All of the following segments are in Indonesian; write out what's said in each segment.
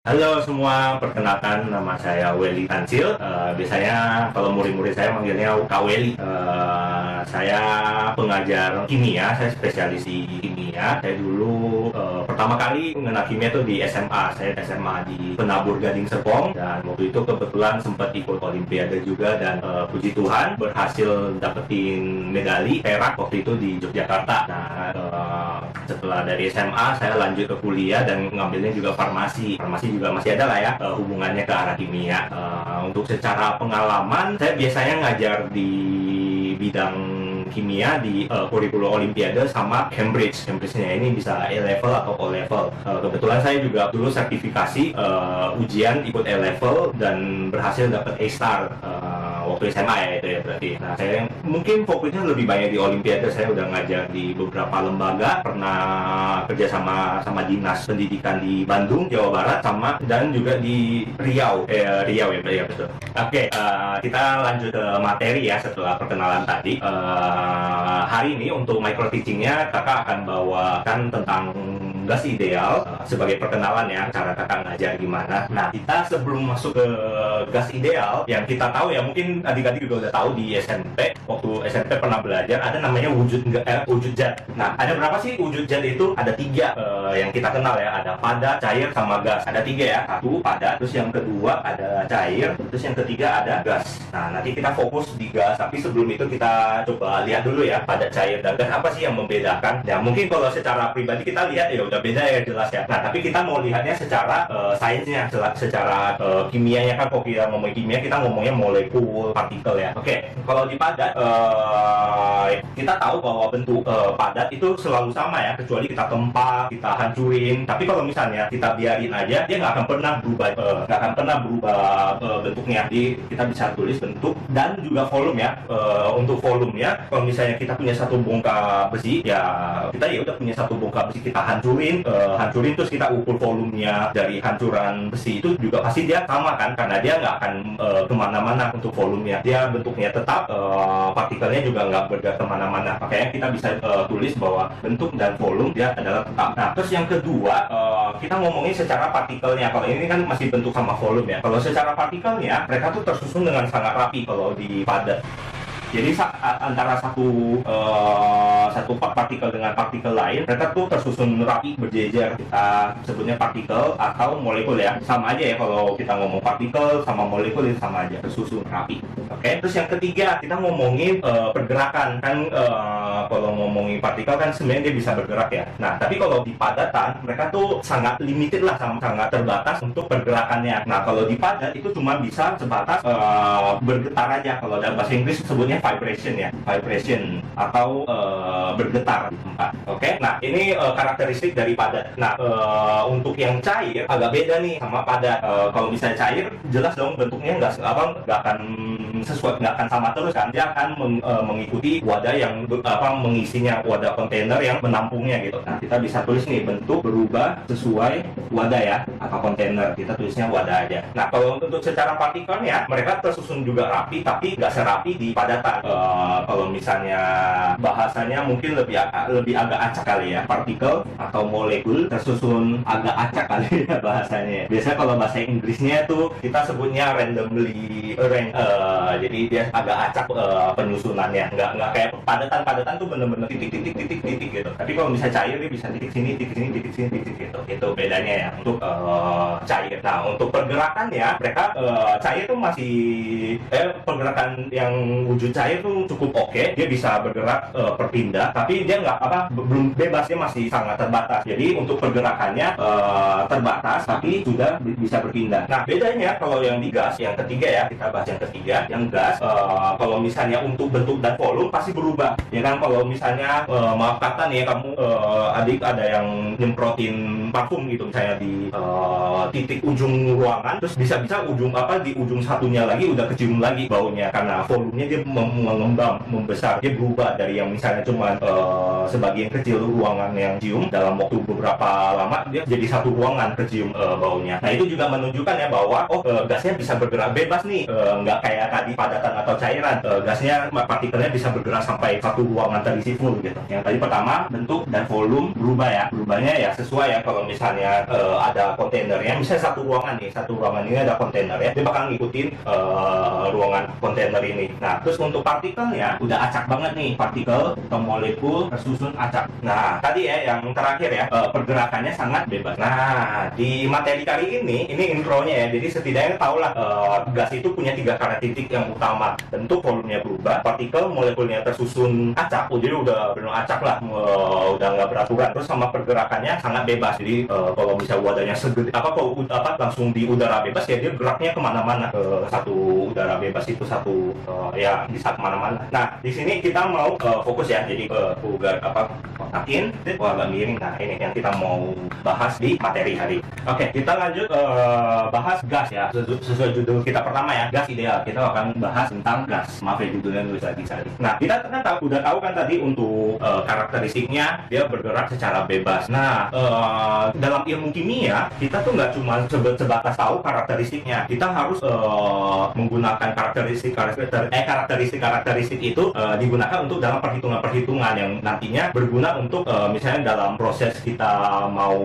Halo semua, perkenalkan nama saya Welly Tansil. Biasanya kalau murid-murid saya manggilnya Kak Welly. Saya pengajar kimia, saya spesialis di kimia. Saya dulu pertama kali mengenal kimia itu di SMA. Saya SMA di Penabur Gading Serpong, dan waktu itu kebetulan sempat ikut Olimpiade juga, dan puji Tuhan berhasil dapetin medali perak waktu itu di Yogyakarta. Nah, setelah dari SMA saya lanjut ke kuliah dan ngambilnya juga farmasi juga masih ada lah ya hubungannya ke arah kimia. Untuk secara pengalaman, saya biasanya ngajar di bidang kimia di kurikulum Olimpiade sama Cambridge-nya ini bisa A-level atau O-level. Kebetulan saya juga dulu sertifikasi ujian ikut A-level dan berhasil dapat A-star waktu SMA ya, itu ya berarti. Nah, saya mungkin fokusnya lebih banyak di Olimpiade. Saya udah ngajar di beberapa lembaga, pernah kerja sama Dinas Pendidikan di Bandung, Jawa Barat, dan juga di Riau ya betul. Oke, kita lanjut ke materi ya setelah perkenalan tadi. Hari ini untuk micro teachingnya kakak akan bawakan tentang gas ideal sebagai perkenalan ya, cara kakak ngajar gimana. Nah, kita sebelum masuk ke gas ideal, yang kita tahu ya, mungkin adik-adik juga udah tahu di SMP, waktu SMP pernah belajar ada namanya wujud zat. Nah, ada berapa sih wujud zat itu? Ada tiga yang kita kenal ya, ada padat, cair, sama gas. Ada tiga ya, satu padat, terus yang kedua ada cair, terus yang ketiga ada gas. Nah, nanti kita fokus di gas, tapi sebelum itu kita coba lihat dulu ya, padat, cair, dan gas apa sih yang membedakan. Ya mungkin kalau secara pribadi kita lihat ya udah beda ya, jelas ya. Nah, tapi kita mau lihatnya secara sainsnya, secara kimianya kan. Kalau kita ngomong kimia, kita ngomongnya molekul, partikel ya. Oke, kalau di padat kita tahu bahwa bentuk padat itu selalu sama ya, kecuali kita tempa, kita hancurin. Tapi kalau misalnya kita biarin aja, dia nggak akan pernah berubah, bentuknya. Jadi kita bisa tulis bentuk dan juga volume ya. Untuk volumenya, kalau misalnya kita punya satu bongkah besi ya, kita ya udah punya satu bongkah besi, kita hancurin terus kita ukur volumenya dari hancuran besi itu juga pasti dia sama kan, karena dia nggak akan kemana-mana. Untuk volumenya dia bentuknya tetap, partikelnya juga nggak bergerak kemana-mana. Makanya kita bisa tulis bahwa bentuk dan volume dia adalah tetap. Nah, terus yang kedua, kita ngomongin secara partikelnya. Kalau ini kan masih bentuk sama volume ya. Kalau secara partikelnya, mereka tuh tersusun dengan sangat rapi kalau di padat. Jadi antara satu partikel dengan partikel lain, mereka tuh tersusun rapi, berjejer. Kita sebutnya partikel atau molekul ya. Sama aja ya, kalau kita ngomong partikel sama molekul itu sama aja, tersusun rapi. Oke. Terus yang ketiga, kita ngomongin pergerakan kan. Kalau ngomongin partikel kan sebenarnya dia bisa bergerak ya. Nah, tapi kalau di padatan, mereka tuh sangat limited lah, sangat terbatas untuk pergerakannya. Nah, kalau di padat itu cuma bisa sebatas bergetar aja. Kalau dalam bahasa Inggris sebutnya vibration atau bergetar di tempat. Oke. Nah, ini karakteristik dari padat. Nah, untuk yang cair agak beda nih sama padat. Kalau misalnya cair, jelas dong bentuknya nggak akan sesuai, nggak akan sama terus kan. Dia akan mengikuti wadah yang mengisinya, wadah kontainer yang menampungnya gitu. Nah, kita bisa tulis nih, bentuk berubah sesuai wadah ya, atau kontainer. Kita tulisnya wadah aja. Nah, kalau untuk secara partikelnya, mereka tersusun juga rapi, tapi nggak serapi di padatan. Kalau misalnya bahasanya mungkin lebih agak acak kali ya, partikel atau molekul tersusun agak acak kali ya bahasanya. Biasanya kalau bahasa Inggrisnya tuh kita sebutnya randomly arranged. Jadi dia agak acak penyusunannya, nggak kayak padatan tuh bener-bener titik gitu. Tapi kalau misalnya cair, dia bisa titik sini gitu. Itu bedanya ya untuk cair. Nah, untuk pergerakannya, mereka cair tuh masih pergerakan yang wujud cair tuh cukup oke. Dia bisa bergerak berpindah, tapi dia belum bebas, dia masih sangat terbatas. Jadi untuk pergerakannya terbatas, tapi sudah bisa berpindah. Nah, bedanya kalau yang di gas, yang ketiga ya, kita bahas yang ketiga, yang gas. Kalau misalnya untuk bentuk dan volume pasti berubah ya kan. Kalau misalnya maaf kata nih ya, kamu adik ada yang nyemprotin parfum gitu misalnya di titik ujung ruangan, terus bisa-bisa di ujung satunya lagi udah kecium lagi baunya, karena volumenya dia mengembang, membesar. Dia berubah dari yang misalnya cuma sebagian kecil ruangan yang cium, dalam waktu beberapa lama dia jadi satu ruangan kecium baunya. Nah, itu juga menunjukkan ya bahwa gasnya bisa bergerak bebas nih, nggak kayak tadi padatan atau cairan. Gasnya, partikelnya bisa bergerak sampai satu ruangan terisi full gitu. Yang tadi pertama, bentuk dan volume berubah ya. Berubahnya ya sesuai ya, kalau kalau misalnya ada kontainernya, misalnya satu ruangan ini ada kontainernya, dia bakal ngikutin ruangan kontainer ini. Nah, terus untuk partikelnya udah acak banget nih, partikel atau molekul tersusun acak. Nah, tadi ya yang terakhir ya, pergerakannya sangat bebas. Nah, di materi kali ini intronya ya, jadi setidaknya tahulah gas itu punya 3 karakteristik yang utama. Tentu volumenya berubah, partikel molekulnya tersusun acak, jadi udah benar acak lah, udah nggak beraturan. Terus sama pergerakannya sangat bebas, jadi kalau misalnya wadahnya segede kalau langsung di udara bebas ya dia geraknya kemana-mana. Satu udara bebas itu satu ya bisa kemana-mana. Nah, di sini kita mau fokus ya, jadi kotakin, agak miring. Nah, ini yang kita mau bahas di materi hari. Oke, kita lanjut bahas gas ya, sesuai judul kita pertama ya, gas ideal. Kita akan bahas tentang gas. Maaf ya, judulnya tulisan. Nah, kita kan udah tahu kan tadi untuk karakteristiknya dia bergerak secara bebas. Nah, dalam ilmu kimia kita tuh nggak cuma sebatas tahu karakteristiknya, kita harus menggunakan karakteristik itu digunakan untuk dalam perhitungan yang nantinya berguna untuk misalnya dalam proses kita mau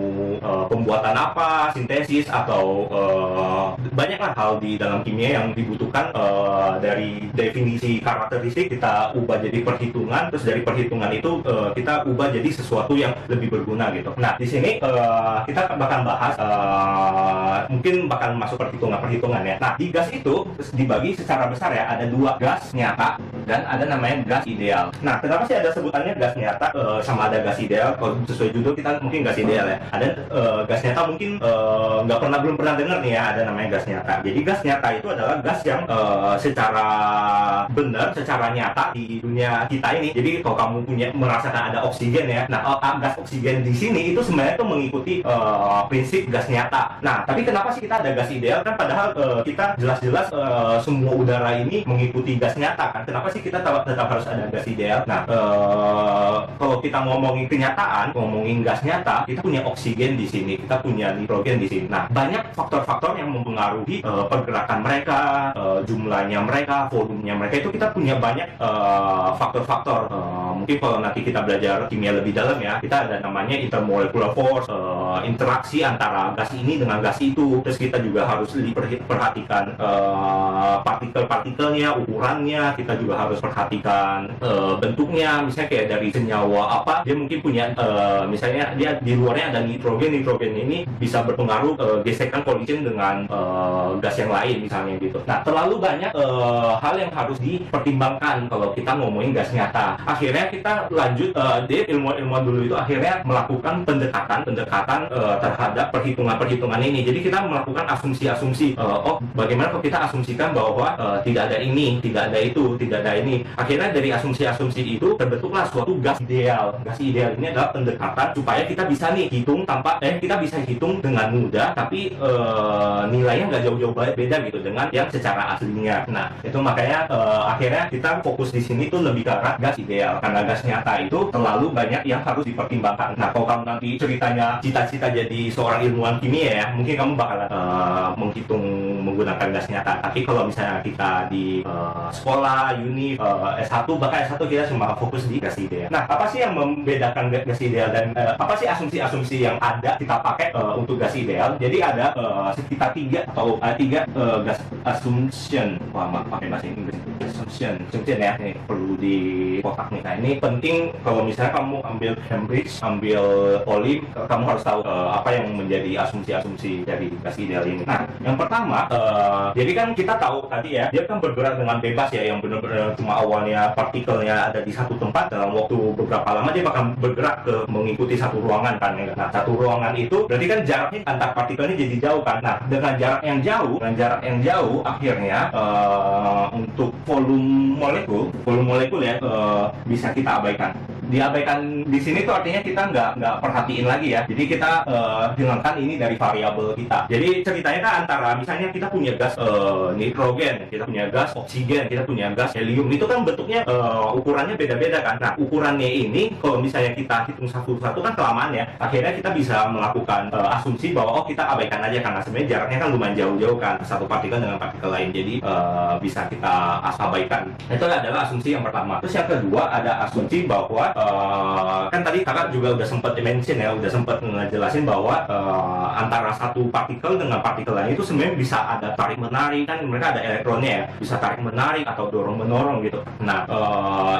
pembuatan apa, sintesis atau banyaklah hal di dalam kimia yang dibutuhkan dari definisi karakteristik kita ubah jadi perhitungan, terus dari perhitungan itu kita ubah jadi sesuatu yang lebih berguna gitu. Nah, di sini kita bakal bahas mungkin bakal masuk perhitungan ya. Nah, di gas itu dibagi secara besar ya, ada 2, gas nyata dan ada namanya gas ideal. Nah, kenapa sih ada sebutannya gas nyata sama ada gas ideal? Kalau sesuai judul kita mungkin gas ideal ya. Ada gas nyata mungkin belum pernah dengar nih ya, ada namanya gas nyata. Jadi gas nyata itu adalah gas yang secara benar, secara nyata di dunia kita ini. Jadi kalau kamu merasakan ada oksigen ya, nah gas oksigen di sini itu sebenarnya itu mengikuti prinsip gas nyata. Nah, tapi kenapa sih kita ada gas ideal? Kan padahal kita jelas-jelas semua udara ini mengikuti gas nyata kan. Kenapa sih kita tetap harus ada gas ideal? Nah, kalau kita ngomongin kenyataan, ngomongin gas nyata, kita punya oksigen di sini, kita punya nitrogen di sini. Nah, banyak faktor-faktor yang mempengaruhi pergerakan mereka, jumlahnya mereka, volumenya mereka, itu kita punya banyak faktor-faktor. Mungkin kalau nanti kita belajar kimia lebih dalam ya, kita ada namanya intermolecular force, interaksi antara gas ini dengan gas itu. Terus kita juga harus perhatikan partikel-partikelnya, ukurannya, kita juga harus perhatikan bentuknya. Misalnya kayak dari senyawa apa, dia mungkin punya misalnya dia di luarnya ada nitrogen ini bisa berpengaruh gesekan collision dengan gas yang lain misalnya gitu. Nah, terlalu banyak hal yang harus dipertimbangkan kalau kita ngomongin gas nyata. Akhirnya kita lanjut di ilmuwan dulu itu akhirnya melakukan pendekatan terhadap perhitungan ini. Jadi kita melakukan asumsi-asumsi. Bagaimana kalau kita asumsikan bahwa tidak ada ini, tidak ada itu, tidak ada ini. Akhirnya dari asumsi-asumsi itu terbentuklah suatu gas ideal. Gas ideal ini adalah pendekatan supaya kita bisa hitung kita bisa hitung dengan mudah, tapi nilainya nggak jauh-jauh beda gitu dengan yang secara aslinya. Nah, itu makanya akhirnya kita fokus di sini tuh lebih ke arah gas ideal, karena gas nyata itu terlalu banyak yang harus dipertimbangkan. Nah, kalau kamu nanti ceritanya cita-cita jadi seorang ilmuwan kimia ya, mungkin kamu bakalan menghitung menggunakan gas nyata. Tapi kalau misalnya kita di sekolah, uni, S1, bahkan S1 kita cuma fokus di gas ideal. Nah, apa sih yang membedakan gas ideal dan apa sih asumsi-asumsi yang ada kita pakai untuk gas ideal? Jadi ada sekitar 3 gas assumption. Wah, pakai bahasa Inggris. Assumption ya, ini perlu di kotak nih. Nah, ini penting kalau misalnya kamu ambil Cambridge, ambil Olim, kamu harus tahu apa yang menjadi asumsi-asumsi dari gas ideal ini. Nah, yang pertama, jadi kan kita tahu tadi ya, dia kan bergerak dengan bebas ya, yang benar-benar cuma awalnya partikelnya ada di satu tempat, dalam waktu beberapa lama dia bakal bergerak ke mengikuti satu ruangan kan. Nah, satu ruangan itu berarti kan jaraknya antar partikelnya jadi jauh kan. Nah, dengan jarak yang jauh akhirnya untuk volume molekul ya bisa kita abaikan. Diabaikan di sini tuh artinya kita nggak perhatiin lagi ya. Jadi kita hilangkan ini dari variabel kita. Jadi ceritanya kan antara misalnya kita punya gas nitrogen, kita punya gas oksigen, kita punya gas helium, itu kan bentuknya ukurannya beda-beda kan. Nah, ukurannya ini kalau misalnya kita hitung satu-satu kan kelamaan ya. Akhirnya kita bisa melakukan asumsi bahwa kita abaikan aja, karena sebenarnya jaraknya kan lumayan jauh-jauh kan satu partikel dengan partikel lain. Jadi bisa kita abaikan. Itu adalah asumsi yang pertama. Terus yang kedua ada asumsi bahwa kan tadi kakak juga udah sempat mention ya, udah sempat ngejelasin bahwa antara satu partikel dengan partikel lain itu sebenarnya bisa ada tarik menarik, kan mereka ada elektronnya ya, bisa tarik menarik atau dorong menorong gitu. Nah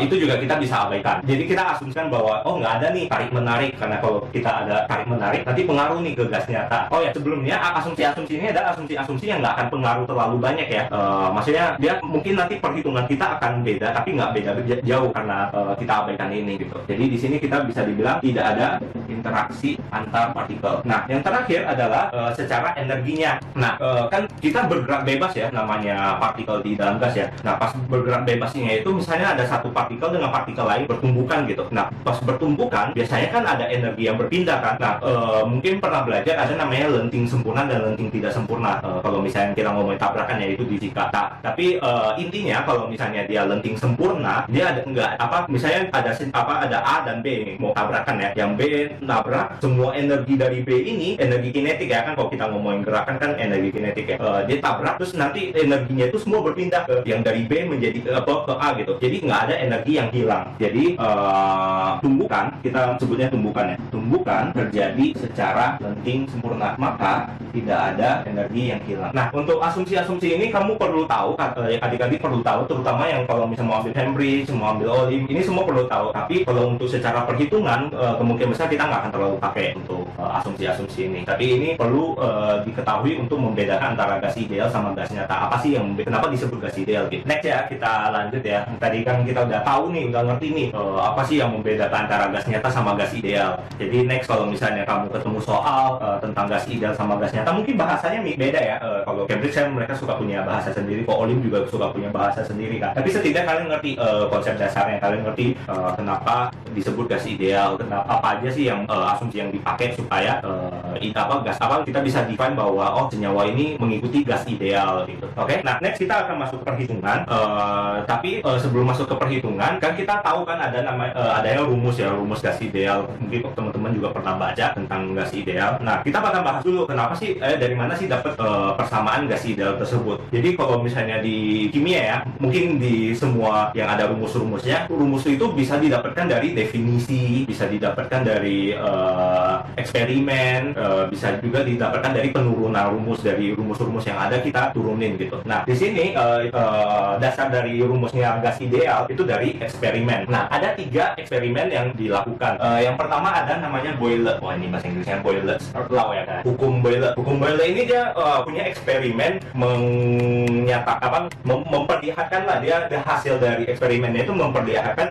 itu juga kita bisa abaikan. Jadi kita asumsikan bahwa oh nggak ada nih tarik menarik, karena kalau kita ada tarik menarik nanti pengaruh nih ke gas nyata. Oh ya, sebelumnya asumsi-asumsi ini adalah asumsi-asumsi yang nggak akan pengaruh terlalu banyak ya. Maksudnya dia mungkin nanti perhitungan kita akan beda, tapi nggak beda jauh karena kita abaikan ini gitu. Jadi di sini kita bisa dibilang tidak ada interaksi antar partikel. Nah, yang terakhir adalah secara energinya. Nah, kan kita bergerak bebas ya, namanya partikel di dalam gas ya. Nah, pas bergerak bebasnya itu misalnya ada satu partikel dengan partikel lain bertumbukan gitu. Nah, pas bertumbukan biasanya kan ada energi yang berpindah kan. Nah, mungkin pernah belajar ada namanya lenting sempurna dan lenting tidak sempurna. Kalau misalnya kita ngomongin tabrakan ya itu di fisika. Nah, tapi intinya kalau misalnya dia lenting sempurna, dia ada enggak apa misalnya ada A dan B nih mau tabrakan ya. Yang B nabrak, semua energi dari B ini energi kinetik ya kan, kalau kita ngomongin gerakan kan energi kinetik ya. Dia tabrak terus nanti energinya itu semua berpindah ke yang dari B menjadi ke A gitu. Jadi nggak ada energi yang hilang. Jadi tumbukan, kita sebutnya tumbukan ya. Tumbukan terjadi secara lenting sempurna, maka tidak ada energi yang hilang. Nah, untuk asumsi-asumsi ini kamu perlu tahu, adik-adik perlu tahu, terutama yang kalau misalnya mau ambil Cambridge, mau ambil Olim, ini semua perlu tahu. Tapi kalau untuk secara perhitungan, kemungkinan besar kita nggak akan terlalu pakai untuk asumsi-asumsi ini. Tapi ini perlu diketahui untuk membedakan antara gas ideal sama gas nyata. Apa sih yang kenapa disebut gas ideal gitu. Next ya, kita lanjut ya. Tadi kan kita udah tahu nih, udah ngerti nih apa sih yang membedakan antara gas nyata sama gas ideal. Jadi next kalau misalnya kamu ketemu soal tentang gas ideal sama gas nyata, mungkin bahasanya beda ya. Kalau Cambridge kan mereka suka punya bahasa sendiri, kok Olim juga suka punya bahasa sendiri kan. Tapi setidaknya kalian ngerti konsep dasarnya, kalian ngerti kenapa disebut gas ideal, kenapa apa aja sih yang asumsi yang dipakai supaya gas kita bisa define bahwa oh senyawa ini mengikuti gas ideal gitu. Oke. Nah, next kita akan masuk ke perhitungan. Tapi sebelum masuk ke perhitungan kan kita tahu kan ada adanya rumus ya, rumus gas ideal. Mungkin teman-teman juga pernah baca tentang gas ideal. Nah, kita bakal bahas dulu kenapa sih dari mana sih dapat persamaan gas ideal tersebut. Jadi kalau misalnya di kimia ya, mungkin di semua yang ada rumus-rumusnya, rumus itu bisa didapatkan dari definisi, bisa didapatkan dari eksperimen, bisa juga didapatkan dari penurunan rumus, dari rumus-rumus yang ada kita turunin gitu. Nah, di sini dasar dari rumusnya gas ideal itu dari eksperimen. Nah, ada 3 eksperimen yang dilakukan. Yang pertama ada namanya Boyle. Wah, ini bahasa Inggrisnya Boyle's Law ya kan. Hukum Boyle. Hukum Boyle ini dia punya eksperimen menyatakan memperlihatkan lah, dia hasil dari eksperimennya itu memperlihatkan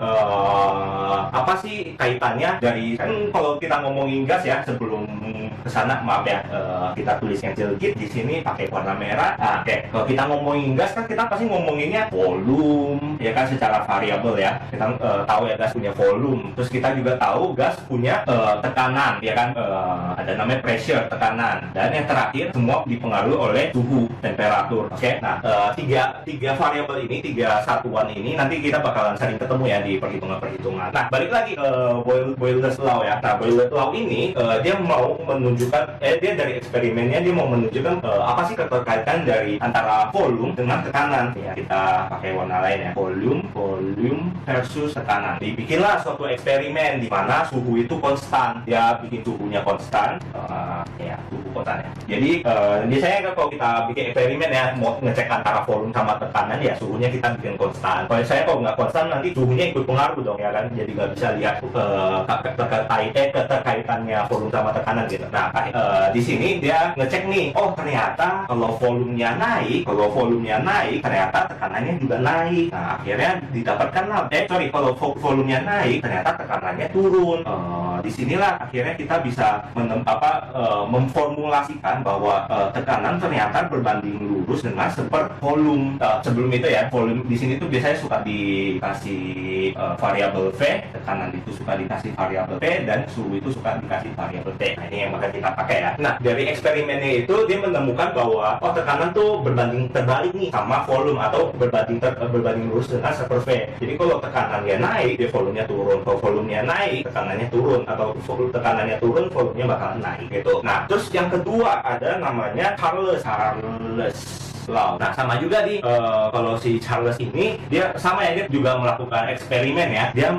apa sih kaitannya dari, kan kalau kita ngomongin gas ya, sebelum kesana maaf ya, kita tulis yang sedikit di sini pakai warna merah. Nah, oke. Kalau kita ngomongin gas kan kita pasti ngomonginnya volume ya kan, secara variabel ya. Kita tahu ya gas punya volume. Terus kita juga tahu gas punya tekanan ya kan, ada namanya pressure, tekanan. Dan yang terakhir semua dipengaruhi oleh suhu, temperatur. Oke. Nah, tiga variabel ini, 3 satuan ini nanti kita bakalan sering ketemu ya di perhitungan-perhitungan. Nah, balik lagi ke Boyle's Law ya. Nah, Boyle's Law ini dia mau menunjukkan, dia dari eksperimennya dia mau menunjukkan apa sih keterkaitan dari antara volume dengan tekanan. Ya, kita pakai warna lain ya. Volume versus tekanan. Dibikinlah suatu eksperimen di mana suhu itu konstan. Dia bikin suhunya konstan. Ya, suhu konstan ya. Jadi biasanya kalau kita bikin eksperimen ya, mau ngecek antara volume sama tekanan ya suhunya kita bikin konstan. Kalau nggak konstan nanti suhunya ikut pengaruh dong ya kan. Jadi nggak bisa lihat keterkaitannya volume sama tekanan gitu. Nah, di sini dia ngecek nih, oh ternyata kalau volumenya naik, ternyata tekanannya juga naik. Nah, akhirnya didapatkan lah, kalau volumenya naik, ternyata tekanannya turun. Disinilah akhirnya kita bisa memformulasikan bahwa tekanan ternyata berbanding lurus dengan volume. Sebelum itu ya, volume di sini tuh biasanya suka dikasih variabel V, tekanan itu suka dikasih variabel P, dan suhu itu suka dikasih variabel T. Nah, ini yang bakal kita pakai ya. Nah, dari eksperimennya itu dia menemukan bahwa tekanan tuh berbanding terbalik nih sama volume, atau berbanding lurus dengan V. Jadi kalau tekanannya naik, dia volumenya turun. Kalau volumenya naik, tekanannya turun, atau tekanannya turun, volumenya bakalan naik gitu. Nah, terus yang kedua ada namanya Charles Law. Nah, sama juga kalau si Charles ini dia sama ya, dia juga melakukan eksperimen ya. Dia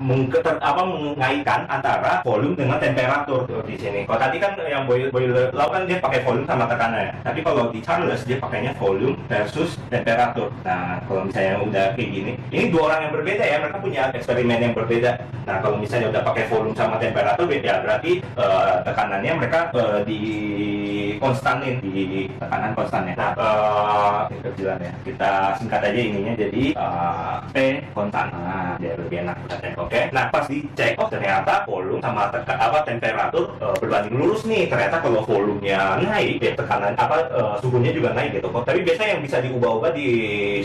mengaitkan antara volume dengan temperatur tuh di sini. Kalau tadi kan yang boiler law kan dia pakai volume sama tekanannya. Tapi kalau di Charles dia pakainya volume versus temperatur. Nah, kalau misalnya udah kayak gini, ini dua orang yang berbeda ya, mereka punya eksperimen yang berbeda. Nah, kalau misalnya udah pakai volume sama temperatur beda, berarti tekanannya mereka di konstanin, di tekanan konstannya. Nah, ini kecilan ya. Kita singkat aja ininya jadi P konstan. Nah, biar lebih enak kita. Oke. Nah, pas dicek, oh ternyata volume sama temperatur berbanding lurus nih. Ternyata kalau volumenya naik, ya tekanan suhunya juga naik gitu. Tapi biasanya yang bisa diubah-ubah di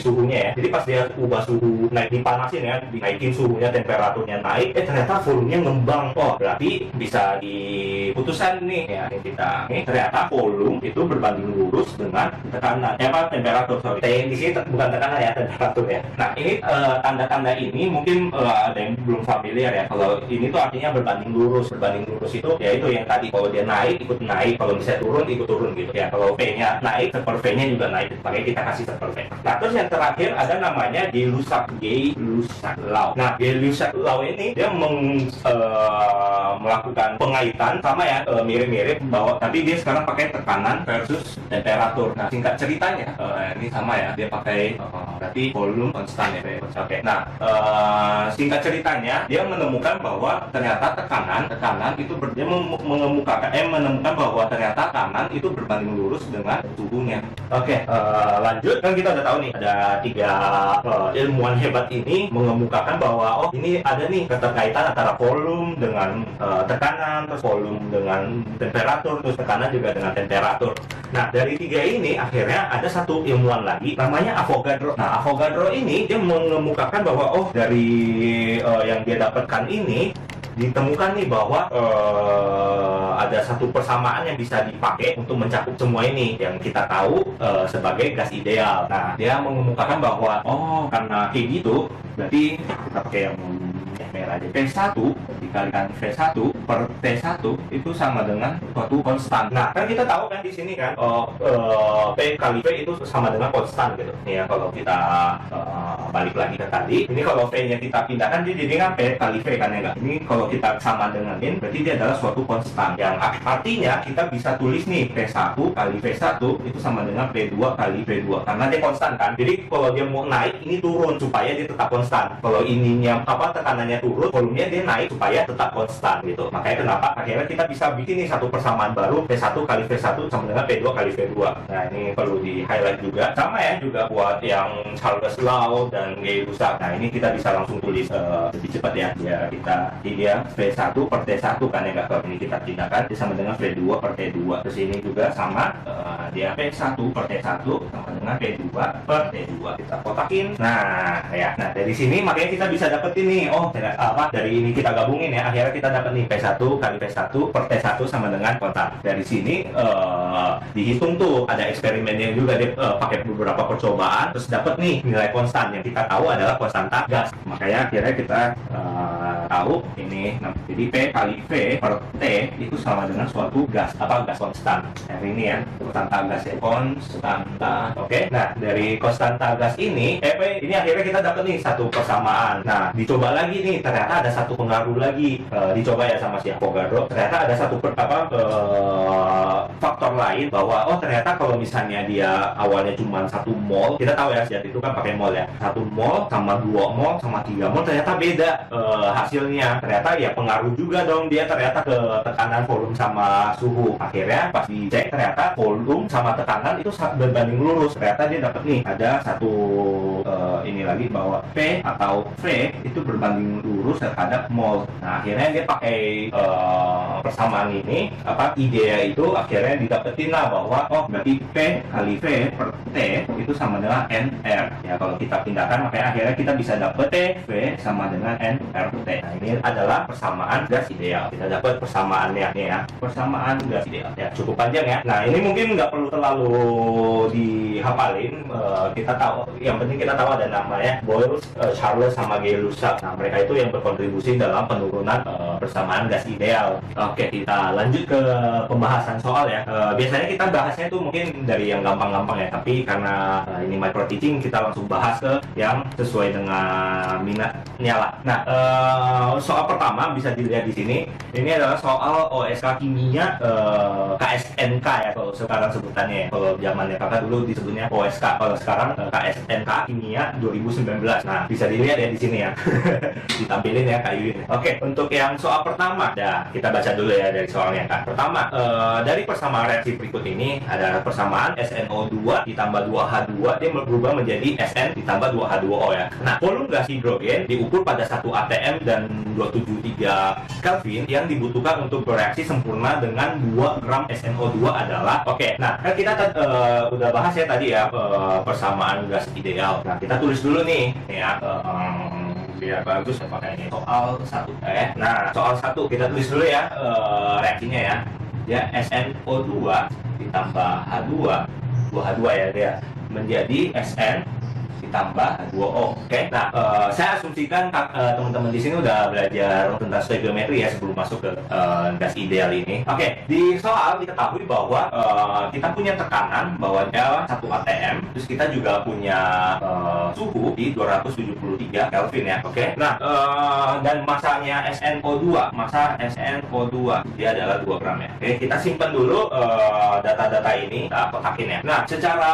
suhunya ya. Jadi pas dia ubah suhu naik, dipanasin ya, dinaikin suhunya, temperaturnya naik, ternyata volumenya ngembang. Oh, berarti bisa diputuskan nih ya kita. Nih ternyata volume itu berbanding lurus dengan tekanan. Temperatur, sorry. Di sini bukan tekanan ya, temperatur ya. Nah, ini tanda-tanda ini mungkin ada yang belum familiar ya. Kalau ini tuh artinya berbanding lurus. Berbanding lurus itu ya itu yang tadi, kalau dia naik ikut naik, kalau misalnya turun ikut turun gitu ya. Kalau V-nya naik, per V-nya juga naik. Makanya kita kasih per V. Nah, terus yang terakhir ada namanya Gay-Lussac law. Nah, Gay-Lussac law ini dia melakukan pengaitan sama ya, mirip-mirip bahwa tapi dia sekarang pakai tekanan versus temperatur. Nah, singkat ceritanya ini sama ya, dia pakai berarti volume konstan ya. Oke. Nah, singkat ceritanya dia menemukan bahwa ternyata tekanan itu dia menemukan bahwa ternyata tekanan itu berbanding lurus dengan suhunya. Oke, lanjut. Kan kita udah tahu nih ada 3 ilmuwan hebat ini mengemukakan bahwa ini ada nih keterkaitan antara volume dengan tekanan, terus volume dengan temperatur, terus tekanan juga dengan temperatur. Nah, dari 3 ini akhirnya ada satu ilmuwan lagi namanya Avogadro. Nah, Avogadro ini dia mengemukakan bahwa dari yang dia dapatkan ini ditemukan nih bahwa ada satu persamaan yang bisa dipakai untuk mencakup semua ini yang kita tahu sebagai gas ideal. Nah, dia mengemukakan bahwa karena kayak gitu berarti kita pakai yang merah aja. P1 dikalikan V1 per T1 itu sama dengan suatu konstan. Nah, kan kita tahu kan di sini kan P kali V itu sama dengan konstan gitu. Nih ya, kalau kita balik lagi ke tadi, ini kalau V-nya kita pindahkan dia jadi kan P kali V kan ya enggak? Ini kalau kita sama denganin berarti dia adalah suatu konstan. Yang artinya kita bisa tulis nih P1 kali V1 itu sama dengan P2 kali V2 karena dia konstan kan. Jadi kalau dia mau naik ini turun supaya dia tetap konstan. Kalau ininya tekanannya turun, volumenya dia naik supaya tetap konstan gitu. Makanya kenapa akhirnya kita bisa bikin nih satu persamaan baru, P1 kali V1 sama dengan P2 kali V2. Nah, ini perlu di highlight juga. Sama ya juga buat yang Charles law dan Gay-Lussac. Nah, ini kita bisa langsung tulis lebih cepat ya. Dia V1 per T1 kan ya, kalau ini kita pindahkan dia sama dengan V2 per T2. Terus ini juga sama dia P1 per T1 sama dengan P2 per T2. Kita kotakin. Nah, ya. Nah, dari sini makanya kita bisa dapetin nih, dari ini kita gabungin ya, akhirnya kita dapat nih P1 kali P1 per T1 sama dengan kontan. Dari sini dihitung tuh, ada eksperimennya juga, dia pakai beberapa percobaan terus dapat nih nilai konstan yang kita tahu adalah konstanta gas. Makanya akhirnya kita tahu ini, jadi P kali V per T itu sama dengan suatu gas, gas konstan. Nah, ini ya, konstanta gas ya, konstanta. Oke. Nah, dari konstanta gas ini ini akhirnya kita dapat nih satu persamaan. Nah, dicoba lagi nih, ternyata ada satu pengaruh lagi, dicoba ya sama si Avogadro. Ternyata ada satu faktor lain bahwa ternyata kalau misalnya dia awalnya cuma 1 mol, kita tahu ya zat itu kan pakai mol ya, 1 mol sama 2 mol sama 3 mol ternyata beda hasilnya. Ternyata ya pengaruh juga dong dia ternyata ke tekanan, volume sama suhu. Akhirnya pas dicek ternyata volume sama tekanan itu berbanding lurus. Ternyata dia dapat nih ada satu ini lagi bahwa P atau V itu berbanding lurus terhadap mol. Nah, akhirnya dia pakai persamaan ini, idea itu akhirnya didapetin lah bahwa berarti P kali V per T itu sama dengan NR. Ya, kalau kita pindahkan makanya akhirnya kita bisa dapet T V sama dengan NRT. Nah, ini adalah persamaan gas ideal. Kita dapat persamaannya nih ya, persamaan gas ideal. Ya, cukup panjang ya. Nah, ini mungkin nggak perlu terlalu dihafalin. Kita tahu, yang penting kita tahu ada namanya Boyle, Charles sama Gay-Lussac. Nah, mereka itu yang berkontribusi dalam penurunan persamaan gas ideal. Oke, kita lanjut ke pembahasan soal ya. Biasanya kita bahasnya itu mungkin dari yang gampang-gampang ya, tapi karena ini micro teaching kita langsung bahas ke yang sesuai dengan minat nyala. Nah, soal pertama bisa dilihat di sini. Ini adalah soal OSK kimia KSNK ya kalau sekarang sebutannya ya. Kalau zamannya kakak dulu disebutnya OSK, kalau sekarang KSNK kimia 2019. Nah, bisa dilihat ya di sini ya. Ditampilin ya kayu ini. Oke, untuk yang soal pertama, kita baca dulu ya dari soalnya kan. Pertama, dari persamaan reaksi berikut ini ada persamaan SNO2 ditambah 2H2 dia berubah menjadi SN ditambah 2H2O ya. Nah, volume gas hidrogen diukur pada 1 atm dan 273 Kelvin yang dibutuhkan untuk bereaksi sempurna dengan 2 gram SNO2 adalah nah kan kita udah bahas ya tadi ya persamaan gas ideal. Nah, kita tulis dulu nih ya biar bagus ya pakainya soal 1 nah soal 1 kita tulis dulu ya reaksinya ya SNO2 ditambah H2 2H2 ya dia menjadi SN ditambah H2O. Nah, saya asumsikan teman-teman di sini udah belajar tentang stoikiometri ya sebelum masuk ke gas ideal ini. Di soal diketahui bahwa kita punya tekanan bahwa dia 1 atm, terus kita juga punya suhu di 273 Kelvin ya. Nah, dan masanya SNO2, masa SNO2 dia adalah 2 gram ya. Kita simpan dulu data-data ini, kita kotakin ya. Nah, secara